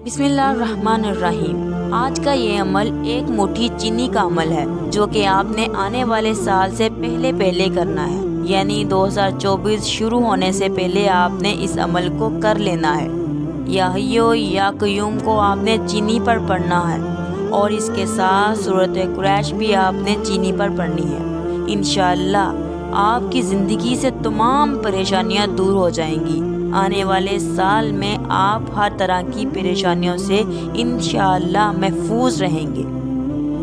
बिस्मिल्लाहिर्रहमानिर्रहीम। आज का ये अमल एक मुट्ठी चीनी का अमल है जो कि आपने आने वाले साल से पहले करना है, यानी 2024 शुरू होने से पहले आपने इस अमल को कर लेना है। या हय्यो या कय्यूम को आपने चीनी पर पढ़ना है और इसके साथ सूरत कुरैश भी आपने चीनी पर पढ़नी है। इंशाअल्लाह आपकी ज़िंदगी से तमाम परेशानियां दूर हो जाएंगी। आने वाले साल में आप हर तरह की परेशानियों से इंशाअल्लाह महफूज रहेंगे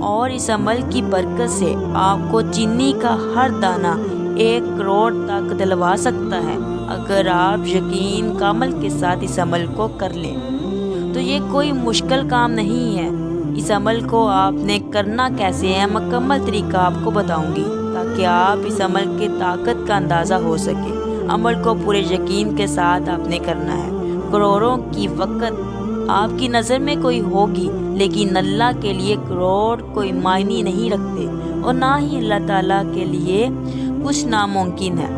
और इस अमल की बरकत से आपको चीनी का हर दाना 1 करोड़ तक दिलवा सकता है, अगर आप यकीन कामल के साथ इस अमल को कर लें। तो ये कोई मुश्किल काम नहीं है। इस अमल को आपने करना कैसे है, मुकम्मल तरीका आपको बताऊंगी ताकि आप इस अमल की ताकत का अंदाज़ा हो सके। अमल को पूरे यकीन के साथ आपने करना है। करोड़ों की वक़्त आपकी नज़र में कोई होगी, लेकिन अल्लाह के लिए करोड़ कोई मायने नहीं रखते और ना ही अल्लाह ताला के लिए कुछ नामुमकिन है।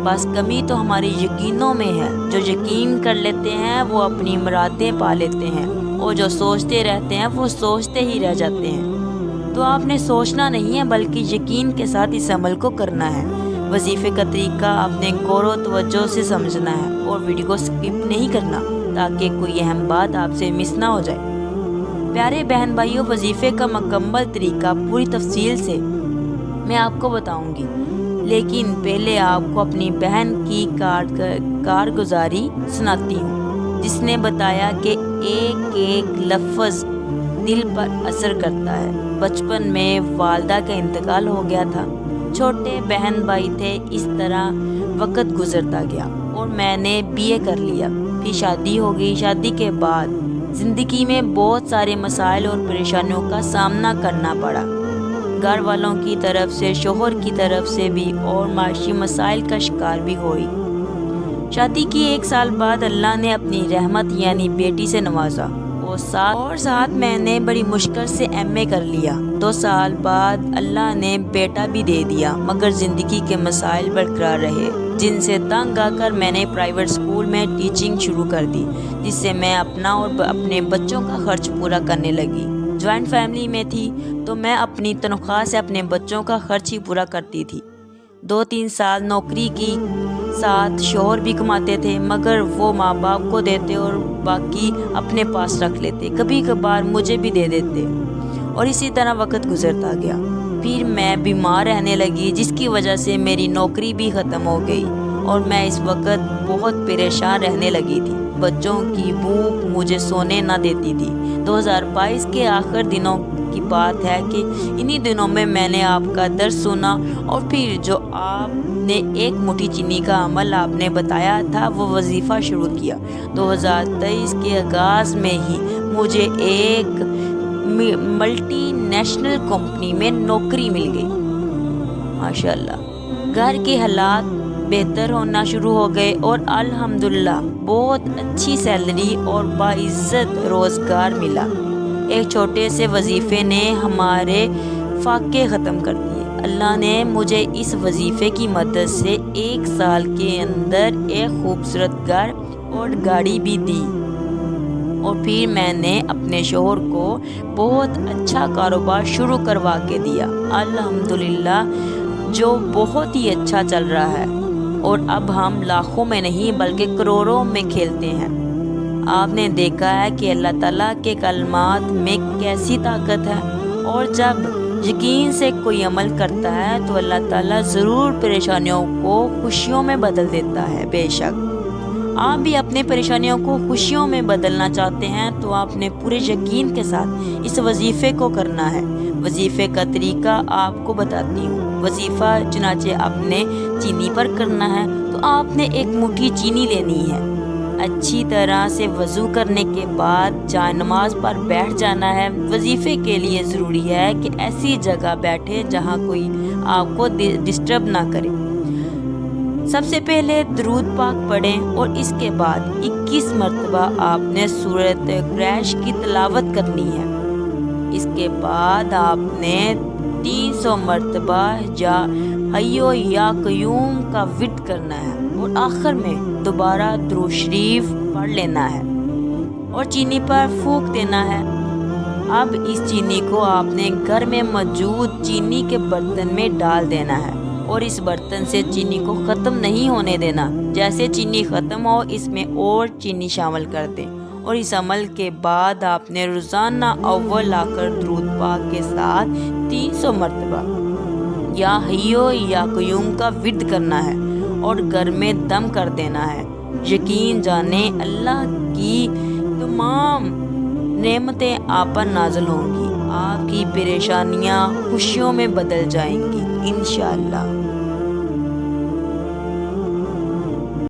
बस कमी तो हमारे यकीनों में है। जो यकीन कर लेते हैं वो अपनी मुरादें पा लेते हैं और जो सोचते रहते हैं वो सोचते ही रह जाते हैं। तो आपने सोचना नहीं है बल्कि यकीन के साथ इस अमल को करना है। वजीफ़े का तरीका आपने गौर तवज्जो से समझना है और वीडियो को स्किप नहीं करना ताकि कोई अहम बात आपसे मिस ना हो जाए। प्यारे बहन भाइयों, वजीफ़े का मुकम्मल तरीका पूरी तफसील से मैं आपको बताऊंगी, लेकिन पहले आपको अपनी बहन की कारगुजारी सुनाती हूँ, जिसने बताया कि एक एक लफ्ज़ दिल पर असर करता है। बचपन में वालदा का इंतकाल हो गया था। छोटे बहन भाई थे। इस तरह वक़्त गुजरता गया और मैंने बीए कर लिया। फिर शादी हो गई। शादी के बाद ज़िंदगी में बहुत सारे मसाइल और परेशानियों का सामना करना पड़ा, घर वालों की तरफ से, शोहर की तरफ से भी, और माशी मसाइल का शिकार भी हुई। शादी की 1 साल बाद अल्लाह ने अपनी रहमत यानी बेटी से नवाजा और साथ मैंने बड़ी मुश्किल से एमए कर लिया। 2 साल बाद अल्लाह ने बेटा भी दे दिया, मगर ज़िंदगी के मसाइल बरकरार रहे, जिनसे तंग आकर मैंने प्राइवेट स्कूल में टीचिंग शुरू कर दी, जिससे मैं अपना और अपने बच्चों का खर्च पूरा करने लगी। जॉइंट फैमिली में थी तो मैं अपनी तनख्वाह से अपने बच्चों का खर्च ही पूरा करती थी। 2-3 साल नौकरी की, साथ शोहर भी कमाते थे, मगर वो माँ बाप को देते और बाकी अपने पास रख लेते, कभी कभार मुझे भी दे देते, और इसी तरह वक्त गुजरता गया। फिर मैं बीमार रहने लगी, जिसकी वजह से मेरी नौकरी भी ख़त्म हो गई और मैं इस वक्त बहुत परेशान रहने लगी थी। बच्चों की भूख मुझे सोने ना देती थी। 2022 के आखिर दिनों की बात है कि इन्हीं दिनों में मैंने आपका दर्द सुना और फिर जो आपने एक मुट्ठी चीनी का अमल आपने बताया था वो वजीफ़ा शुरू किया। 2023 के आगाज़ में ही मुझे एक मल्टीनेशनल कंपनी में नौकरी मिल गई। माशाल्लाह घर के हालात बेहतर होना शुरू हो गए और अल्हम्दुलिल्लाह बहुत अच्छी सैलरी और बाइज़्ज़त रोज़गार मिला। एक छोटे से वजीफ़े ने हमारे फाके ख़त्म कर दिए। अल्लाह ने मुझे इस वजीफ़े की मदद से 1 साल के अंदर एक खूबसूरत घर और गाड़ी भी दी, और फिर मैंने अपने शोहर को बहुत अच्छा कारोबार शुरू करवा के दिया, अल्हम्दुलिल्लाह, जो बहुत ही अच्छा चल रहा है। और अब हम लाखों में नहीं बल्कि करोड़ों में खेलते हैं। आपने देखा है कि अल्लाह ताला के कलमात में कैसी ताकत है, और जब यकीन से कोई अमल करता है तो अल्लाह ताला ज़रूर परेशानियों को खुशियों में बदल देता है। बेशक आप भी अपने परेशानियों को खुशियों में बदलना चाहते हैं तो आपने पूरे यकीन के साथ इस वजीफ़े को करना है। वजीफ़े का तरीका आपको बताती हूँ। वजीफ़ा चुनाचे आपने चीनी पर करना है तो आपने 1 मुट्ठी चीनी लेनी है। अच्छी तरह से वज़ू करने के बाद जाए नमाज पर बैठ जाना है। वजीफ़े के लिए ज़रूरी है कि ऐसी जगह बैठे जहाँ कोई आपको डिस्टर्ब ना करे। सबसे पहले दरूद पाक पढ़ें और इसके बाद 21 मरतबा आपने सूरत कुरैश की तिलावत करनी है। इसके बाद आपने 300 मरतबा या हय्यो या कय्यूम का विर्द करना है और आखिर में दोबारा दुरूद शरीफ पढ़ लेना है। اور چینی پر پھونک دینا ہے۔ اب اس چینی کو آپ نے گھر میں موجود چینی کے برتن میں ڈال دینا ہے اور اس برتن سے چینی کو ختم نہیں ہونے دینا۔ جیسے چینی ختم ہو اس میں اور چینی شامل کر دیں اور اس عمل کے بعد آپ نے روزانہ اول آ کر درود پاک کے ساتھ 300 مرتبہ یا حیو یا قیوم کا ورد کرنا ہے اور گھر میں دم کر دینا ہے۔ یقین جانیں اللہ کی تمام نعمتیں آپ پر نازل ہوں گی، آپ کی پریشانیاں خوشیوں میں بدل جائیں گی انشاءاللہ۔